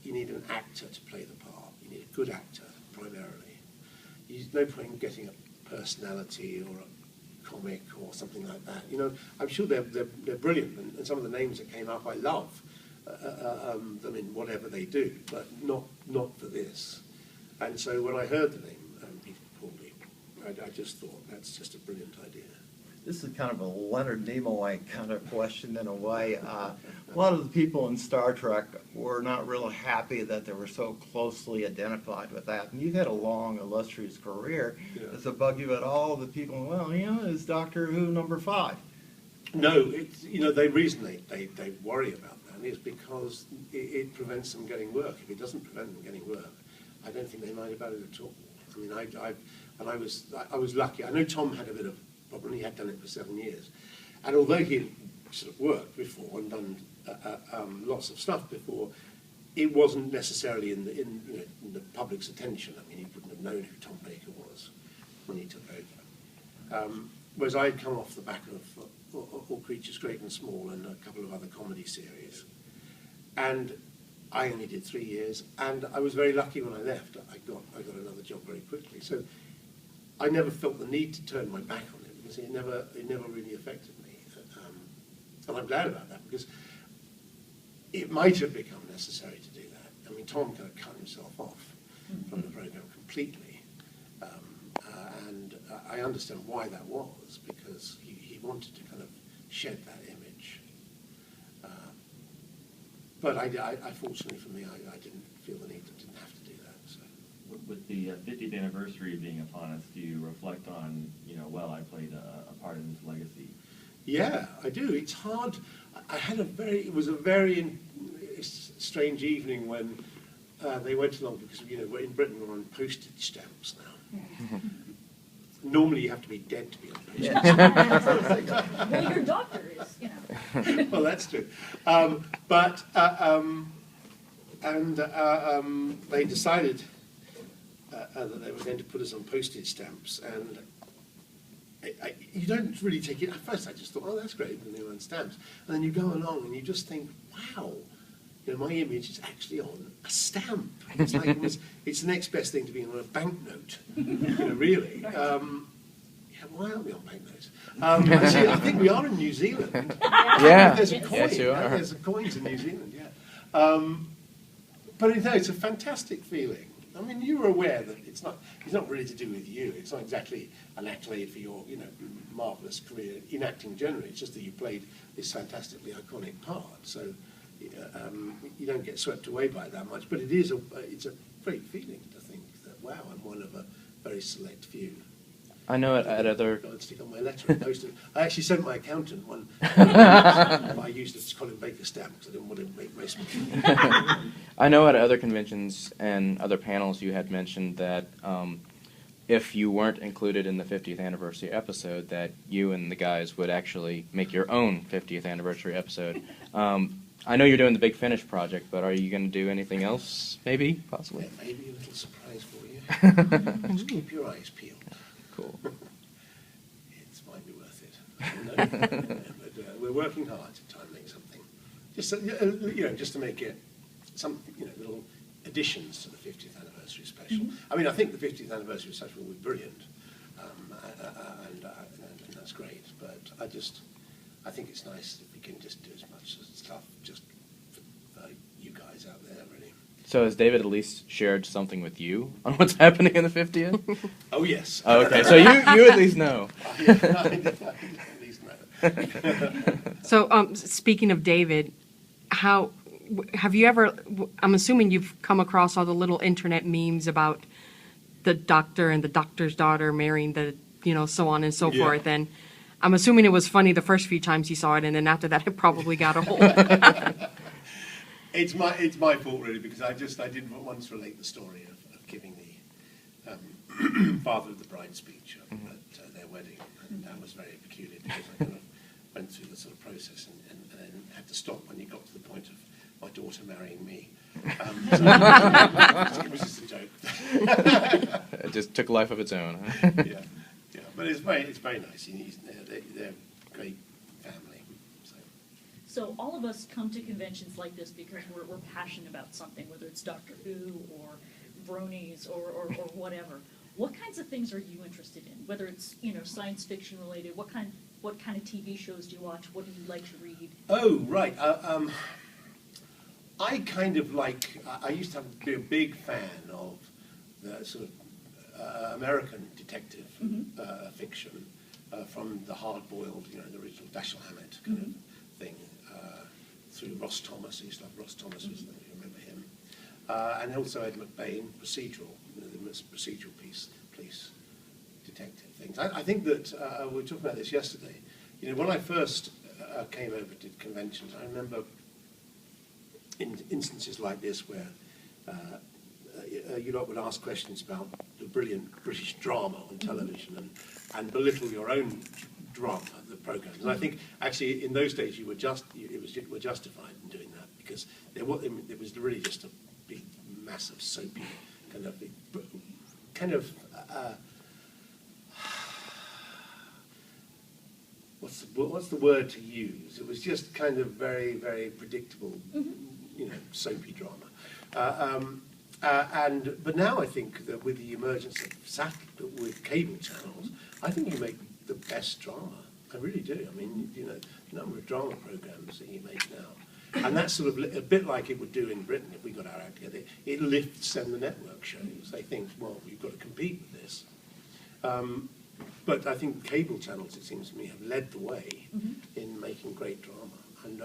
you need an actor to play the part. You need a good actor, primarily. There's no point in getting a personality or a comic or something like that. You know, I'm sure they're brilliant, and some of the names that came up I love them in whatever they do, but not for this. And so when I heard the name Peter Capaldi, I just thought that's just a brilliant idea. This is kind of a Leonard Nimoy kind of question in a way. A lot of the people in Star Trek were not real happy that they were so closely identified with that. And you've had a long, illustrious career. Yeah. Does it bug you at all that people, well, you know, is Doctor Who number 5? No, it's, you know, the reason they worry about that is because it prevents them getting work. If it doesn't prevent them getting work, I don't think they mind about it at all. I mean, I was lucky. I know Tom had a bit of problem. He had done it for 7 years, and although he had sort of worked before and done lots of stuff before, it wasn't necessarily in the public's attention. I mean, he wouldn't have known who Tom Baker was when he took over. Whereas I'd come off the back of All Creatures Great and Small and a couple of other comedy series, and I only did 3 years, and I was very lucky when I left. I got another job very quickly, so I never felt the need to turn my back on it because it never really affected me, and I'm glad about that because it might have become necessary to do that. I mean, Tom kind of cut himself off from the program completely, and I understand why that was, because he wanted to kind of shed that image. But I fortunately for me, I didn't feel the need, I didn't have to do that. So. With the 50th anniversary being upon us, do you reflect on, well, I played a part in this legacy? Yeah, I do. It's hard. It was a very strange evening when they went along because, we're in Britain, we're on postage stamps now. Normally you have to be dead to be on postage stamps. Well, your doctor is, Well, that's true. They decided that they were going to put us on postage stamps, and you don't really take it. At first I just thought, oh, that's great, the new on stamps. And then you go along and you just think, wow, my image is actually on a stamp. It's like it's the next best thing to being on a banknote, really. Why aren't we on banknotes? Actually, I think we are in New Zealand. Yeah. There's a coin. Yes, you are. There's coins in New Zealand, yeah. But it's a fantastic feeling. I mean, you were aware that it's not really to do with you. It's not exactly an accolade for your, marvelous career in acting generally. It's just that you played this fantastically iconic part. So you don't get swept away by it that much. But it's a great feeling to think that, wow, I'm one of a very select few. I know at other... I'd stick on my letter and post it. I actually sent my accountant one. I used a Colin Baker stamp because I didn't want to make waste money. I know at other conventions and other panels you had mentioned that if you weren't included in the 50th anniversary episode, that you and the guys would actually make your own 50th anniversary episode. I know you're doing the Big Finish project, but are you going to do anything else, maybe, possibly? Yeah, maybe a little surprise for you. Just keep your eyes peeled. Cool. It might be worth it. But we're working hard to try and make something. Just to make it some, little additions to the 50th anniversary special. I mean, I think the 50th anniversary special will be brilliant, and that's great. But I think it's nice if we can just do as much stuff just for you guys out there, really. So has David at least shared something with you on what's happening in the 50th? Oh, yes. Oh, okay, so you at least know. I at least know. So, speaking of David, how have you ever? I'm assuming you've come across all the little internet memes about the doctor and the doctor's daughter marrying the, so on and so forth. And I'm assuming it was funny the first few times you saw it, and then after that, it probably got old. It's my fault really, because I didn't once relate the story of giving the father of the bride speech at their wedding, and that was very peculiar because I kind of went through the sort of process and then had to stop when you got to the point of my daughter marrying me. So it was just a joke. It just took a life of its own. Huh? Yeah, but it's very nice. They're a great family. So all of us come to conventions like this because we're passionate about something, whether it's Doctor Who or bronies or whatever. What kinds of things are you interested in? Whether it's science fiction related, what kind of TV shows do you watch? What do you like to read? Oh, right. I kind of like. I used to be a big fan of the sort of American detective fiction from the hard-boiled, the original Dashiell Hammett kind of thing, through Ross Thomas. I used to love Ross Thomas, if you remember him, and also Ed McBain, procedural, the procedural police detective things. I think that we were talking about this yesterday. When I first came over to conventions, I remember in instances like this where you lot would ask questions about the brilliant British drama on television and belittle your own drama, the programmes. And I think actually in those days you were justified in doing that, because it was really just a big, massive, soapy kind of what's the word to use? It was just kind of very, very predictable, soapy drama. But now I think that with the emergence of with cable channels, I think you make the best drama. I really do. I mean, the number of drama programs that you make now, and that's sort of a bit like it would do in Britain if we got our act together. It lifts then the network shows. They think, well, we've got to compete with this. But I think cable channels, it seems to me, have led the way in making great drama. And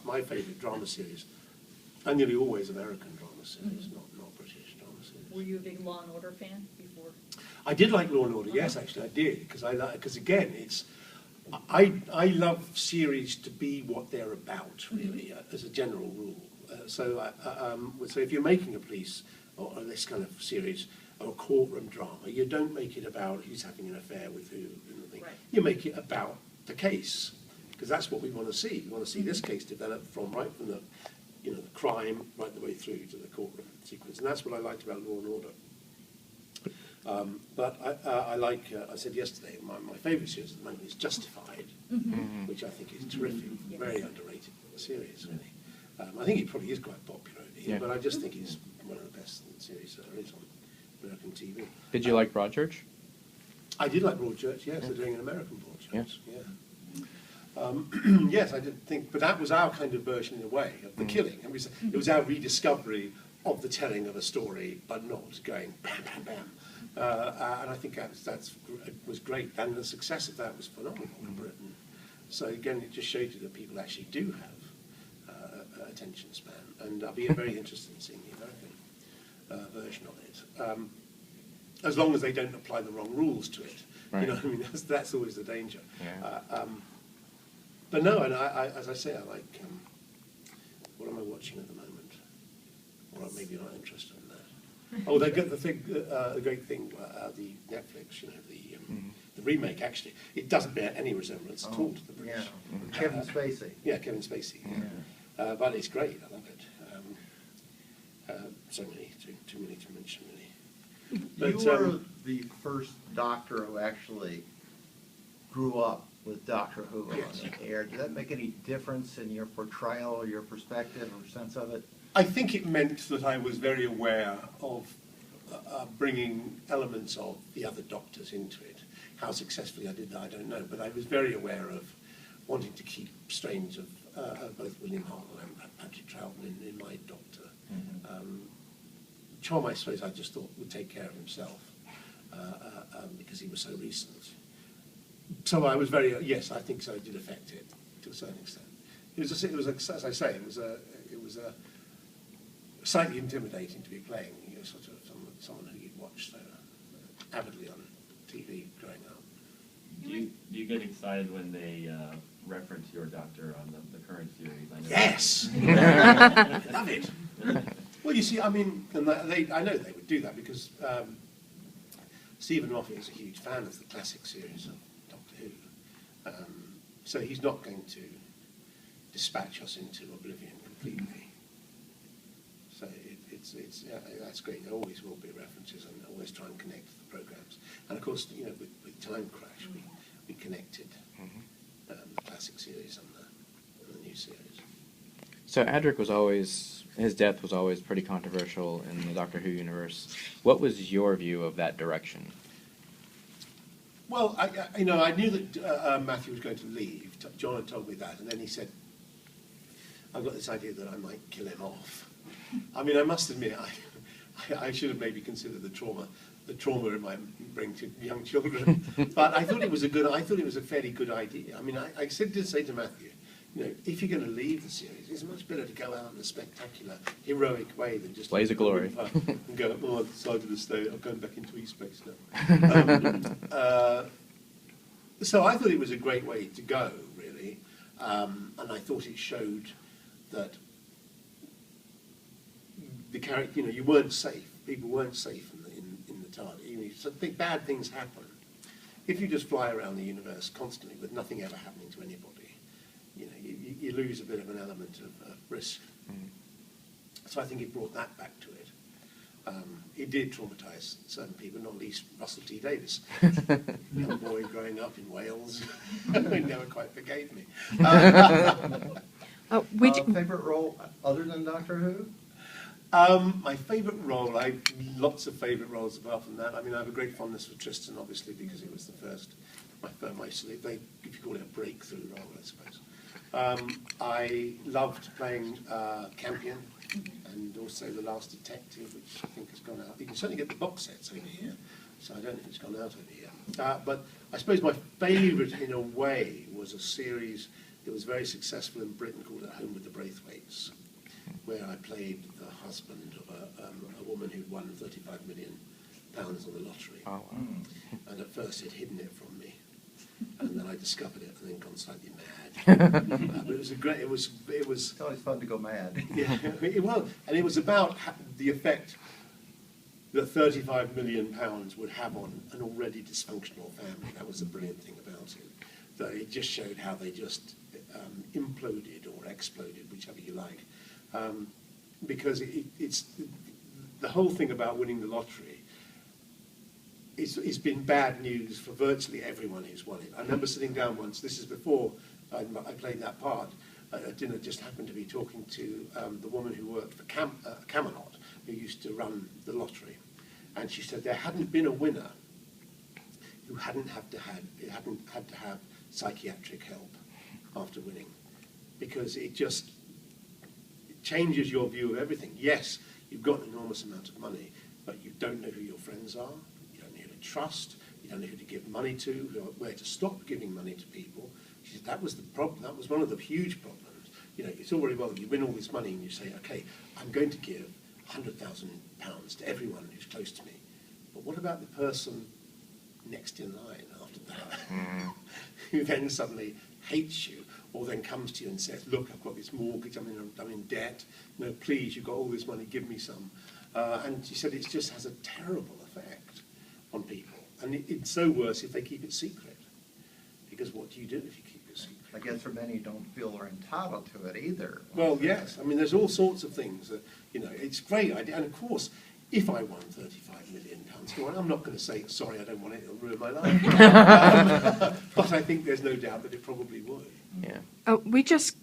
my favourite drama series are nearly always American drama series, not British drama series. Were you a big Law and Order fan before? I did like Law and Order. Yes, actually, I did, because again, I love series to be what they're about, really, as a general rule. So if you're making a police or this kind of series or a courtroom drama, you don't make it about who's having an affair with who. Right. You make it about the case, because that's what we want to see. We want to see this case develop from the the crime right the way through to the courtroom sequence, and that's what I liked about Law and Order. But I like, I said yesterday, my favourite series at the moment is Justified, which I think is terrific, very underrated series, really. I think it probably is quite popular over here, but I just think it's one of the best series there is on American TV. Did you like Broadchurch? I did like Broadchurch, yes. They're doing an American Broadchurch, yes, I did think, but that was our kind of version in a way of the killing. It was our rediscovery of the telling of a story, but not going bam, bam, bam. And I think that was great, and the success of that was phenomenal in Britain. So again, it just showed you that people actually do have attention span, and I'll be very interested in seeing the American version of it. As long as they don't apply the wrong rules to it, right. I mean, that's always the danger. Yeah. But no, and I, as I say, I like. What am I watching at the moment? Or maybe you're not interested in that. Oh, they get the thing, the great thing, the Netflix, the remake. Actually, it doesn't bear any resemblance at all to the British. Yeah. Kevin Spacey. Yeah, Kevin Spacey. Yeah. But it's great. I love it. So many, too many to mention, really. But, you were the first Doctor who actually grew up with Doctor Who on the air. Did that make any difference in your portrayal or your perspective or sense of it? I think it meant that I was very aware of bringing elements of the other Doctors into it. How successfully I did that, I don't know, but I was very aware of wanting to keep strains of both William Hartnell and Patrick Troughton in my Doctor. Chom, I suppose, I just thought would take care of himself because he was so recent. So I was very, yes, I think so. It did affect it to a certain extent. It was as I say, it was slightly intimidating to be playing, sort of someone who you'd watched so avidly on TV growing up. Do you get excited when they reference your Doctor on the current series? I know Yes, love it. Well, you see, I mean, and I know they would do that because Stephen Moffat is a huge fan of the classic series of Doctor Who, so he's not going to dispatch us into oblivion completely. So that's great. There always will be references, and always try and connect to the programs. And of course, with Time Crash, we connected the classic series and the new new series. So Adric was always, his death was always pretty controversial in the Doctor Who universe. What was your view of that direction? Well, I knew that Matthew was going to leave. John had told me that, and then he said, "I've got this idea that I might kill him off." I mean, I must admit, I should have maybe considered the trauma it might bring to young children. But I thought it was a fairly good idea. I mean, I did say to Matthew, if you're going to leave the series, it's much better to go out in a spectacular, heroic way than just Blaze of glory. And go, oh, I've decided to stay. I'm going back into E-space now. So I thought it was a great way to go, really, and I thought it showed that the character, you weren't safe. People weren't safe in the TARDIS. So bad things happen. If you just fly around the universe constantly with nothing ever happening to anybody, you lose a bit of an element of risk. Mm. So I think it brought that back to it. It did traumatise certain people, not least Russell T Davies, young boy growing up in Wales. He never quite forgave me. Favorite role other than Doctor Who? My favourite role, I have lots of favourite roles apart from that. I mean, I have a great fondness for Tristan, obviously, because it was the first, if you call it a breakthrough role, I suppose. I loved playing Campion, and also The Last Detective, which I think has gone out. You can certainly get the box sets over here, so I don't know if it's gone out over here. But I suppose my favourite, in a way, was a series that was very successful in Britain called At Home with the Braithwaites, where I played the husband of a woman who'd won £35 million on the lottery. Oh, wow. And at first he'd hidden it from me, and then I discovered it and then gone slightly mad. But it was it was. It's always fun to go mad. Yeah, and it was about the effect that £35 million would have on an already dysfunctional family. That was the brilliant thing about it. That it just showed how they just imploded or exploded, whichever you like. Because it's the whole thing about winning the lottery. It's been bad news for virtually everyone who's won it. I remember sitting down once. This is before I played that part. At dinner, just happened to be talking to the woman who worked for Camelot, who used to run the lottery, and she said there hadn't been a winner who hadn't had to have psychiatric help after winning, because it changes your view of everything. Yes, you've got an enormous amount of money, but you don't know who your friends are, you don't know who to trust, you don't know who to give money to, where to stop giving money to people. She said that was the problem. That was one of the huge problems. It's all very well that you win all this money and you say, okay, I'm going to give £100,000 to everyone who's close to me. But what about the person next in line after that, who then suddenly hates you, or then comes to you and says, look, I've got this mortgage, I'm in debt, please, you've got all this money, give me some. And she said it just has a terrible effect on people. And it's so worse if they keep it secret. Because what do you do if you keep it secret? I guess for many don't feel they're entitled to it either. Well, yes. I mean, there's all sorts of things that, it's a great idea. And of course, if I won £35 million, I'm not going to say, sorry, I don't want it, it'll ruin my life. But I think there's no doubt that it probably would. Yeah. We just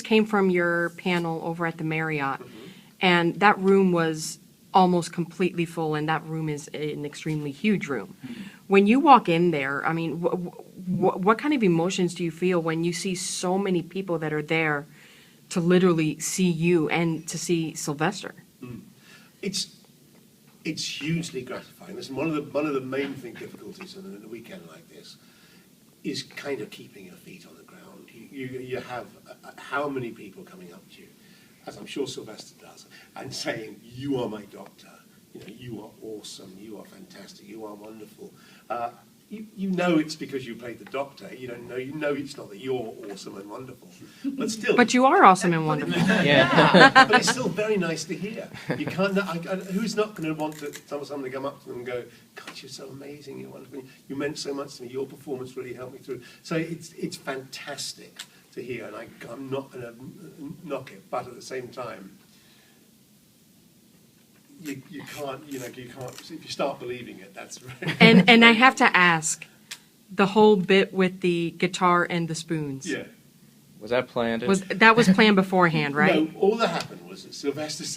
came from your panel over at the Marriott, and that room was almost completely full, and that room is an extremely huge room. When you walk in there, I mean, what kind of emotions do you feel when you see so many people that are there to literally see you and to see Sylvester? It's hugely gratifying. Listen, one of the main difficulties in a weekend like this is kind of keeping your feet on the ground. You have how many people coming up to you, as I'm sure Sylvester does, and saying, you are my doctor, you are awesome, you are fantastic, you are wonderful. You know it's because you played the doctor. You don't know. You know it's not that you're awesome and wonderful, but still. But you are awesome and wonderful. Yeah. But it's still very nice to hear. You can't. Who's not going to want someone to come up to them and go, "God, you're so amazing. You're wonderful. You meant so much to me. Your performance really helped me through." So it's fantastic to hear, and I'm not going to knock it, but at the same time. You can't, if you start believing it, that's right. And I have to ask, the whole bit with the guitar and the spoons. Yeah. Was that planned? That was planned beforehand, right? No, all that happened was that Sylvester